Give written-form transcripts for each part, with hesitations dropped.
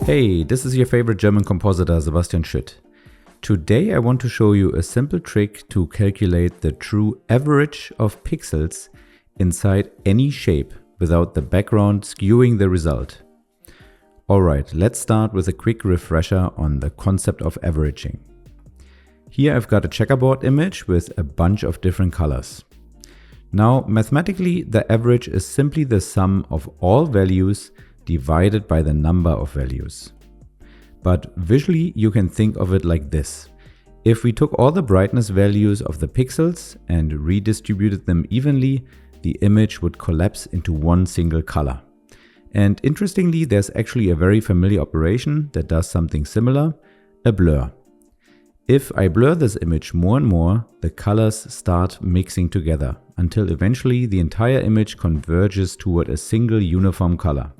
Hey, this is your favorite German compositor, Sebastian Schütt. Today I want to show you a simple trick to calculate the true average of pixels inside any shape without the background skewing the result. Alright, let's start with a quick refresher on the concept of averaging. Here I've got a checkerboard image with a bunch of different colors. Now, mathematically, the average is simply the sum of all values divided by the number of values. But visually, you can think of it like this. If we took all the brightness values of the pixels and redistributed them evenly, the image would collapse into one single color. And interestingly, there's actually a very familiar operation that does something similar, a blur. If I blur this image more and more, the colors start mixing together until eventually the entire image converges toward a single uniform color.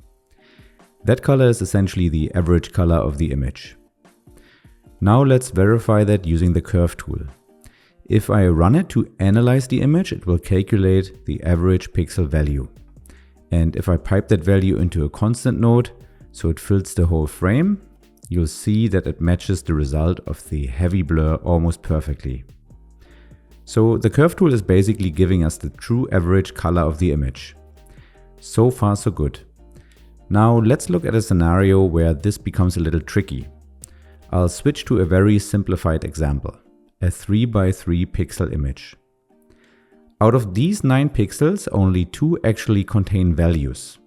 That color is essentially the average color of the image. Now let's verify that using the curve tool. If I run it to analyze the image, it will calculate the average pixel value. And if I pipe that value into a constant node, so it fills the whole frame, you'll see that it matches the result of the heavy blur almost perfectly. So the curve tool is basically giving us the true average color of the image. So far so good. Now let's look at a scenario where this becomes a little tricky. I'll switch to a very simplified example, a 3x3 pixel image. Out of these 9 pixels, only 2 actually contain values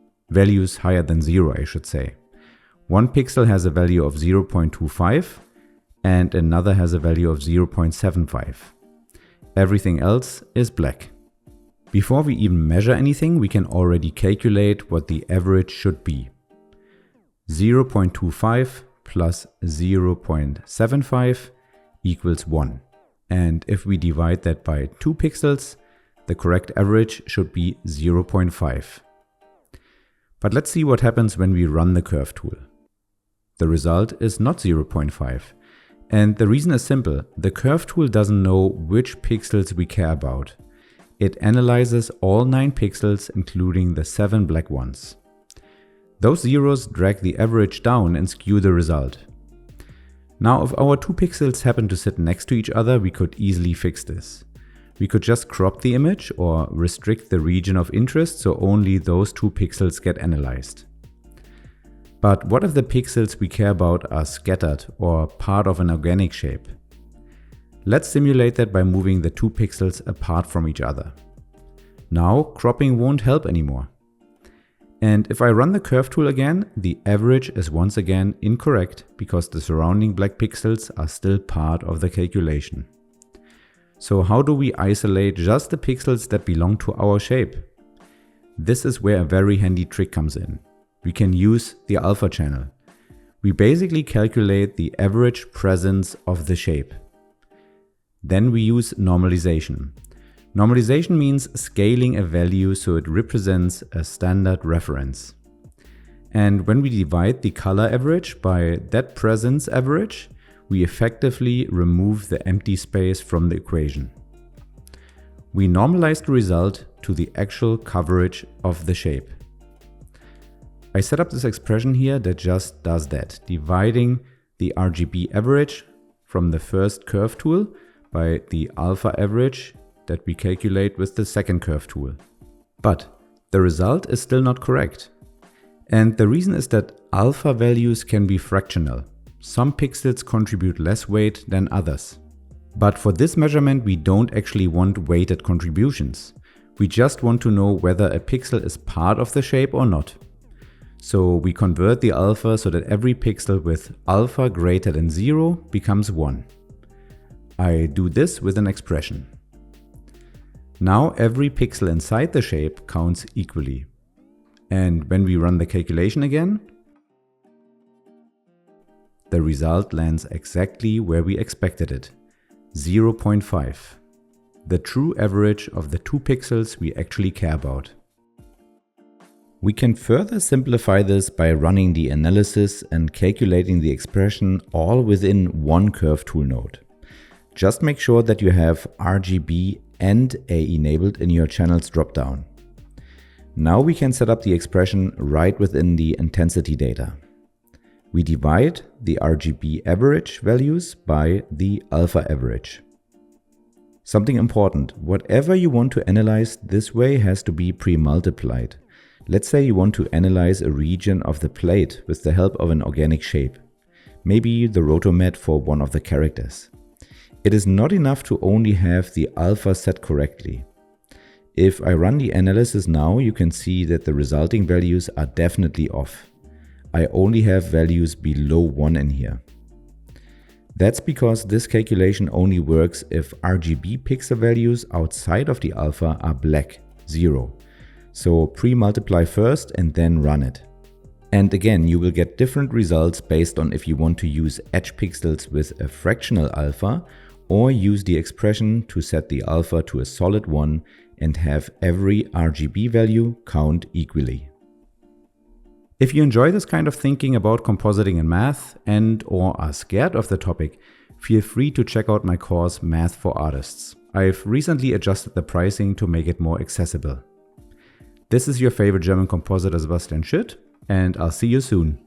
higher than 0, I should say. One pixel has a value of 0.25 and another has a value of 0.75. Everything else is black. Before we even measure anything, we can already calculate what the average should be. 0.25 plus 0.75 equals 1. And if we divide that by 2 pixels, the correct average should be 0.5. But let's see what happens when we run the curve tool. The result is not 0.5. And the reason is simple. The curve tool doesn't know which pixels we care about. It analyzes all 9 pixels, including the 7 black ones. Those zeros drag the average down and skew the result. Now, if our 2 pixels happen to sit next to each other, we could easily fix this. We could just crop the image or restrict the region of interest so only those 2 pixels get analyzed. But what if the pixels we care about are scattered or part of an organic shape? Let's simulate that by moving the 2 pixels apart from each other. Now cropping won't help anymore. And if I run the curve tool again, the average is once again incorrect because the surrounding black pixels are still part of the calculation. So how do we isolate just the pixels that belong to our shape? This is where a very handy trick comes in. We can use the alpha channel. We basically calculate the average presence of the shape. Then we use normalization. Normalization means scaling a value so it represents a standard reference. And when we divide the color average by that presence average, we effectively remove the empty space from the equation. We normalize the result to the actual coverage of the shape. I set up this expression here that just does that, dividing the RGB average from the first curve tool by the alpha average that we calculate with the second curve tool. But the result is still not correct. And the reason is that alpha values can be fractional. Some pixels contribute less weight than others. But for this measurement, we don't actually want weighted contributions. We just want to know whether a pixel is part of the shape or not. So we convert the alpha so that every pixel with alpha greater than 0 becomes 1. I do this with an expression. Now every pixel inside the shape counts equally. And when we run the calculation again, the result lands exactly where we expected it, 0.5, the true average of the 2 pixels we actually care about. We can further simplify this by running the analysis and calculating the expression all within one curve tool node. Just make sure that you have RGB and A enabled in your channels dropdown. Now we can set up the expression right within the intensity data. We divide the RGB average values by the alpha average. Something important, whatever you want to analyze this way has to be pre-multiplied. Let's say you want to analyze a region of the plate with the help of an organic shape, maybe the rotomat for one of the characters. It is not enough to only have the alpha set correctly. If I run the analysis now, you can see that the resulting values are definitely off. I only have values below 1 in here. That's because this calculation only works if RGB pixel values outside of the alpha are black, 0. So pre-multiply first and then run it. And again, you will get different results based on if you want to use edge pixels with a fractional alpha or use the expression to set the alpha to a solid 1 and have every RGB value count equally. If you enjoy this kind of thinking about compositing in math and/or are scared of the topic, feel free to check out my course Math for Artists. I've recently adjusted the pricing to make it more accessible. This is your favorite German compositor Sebastian Schitt, and I'll see you soon.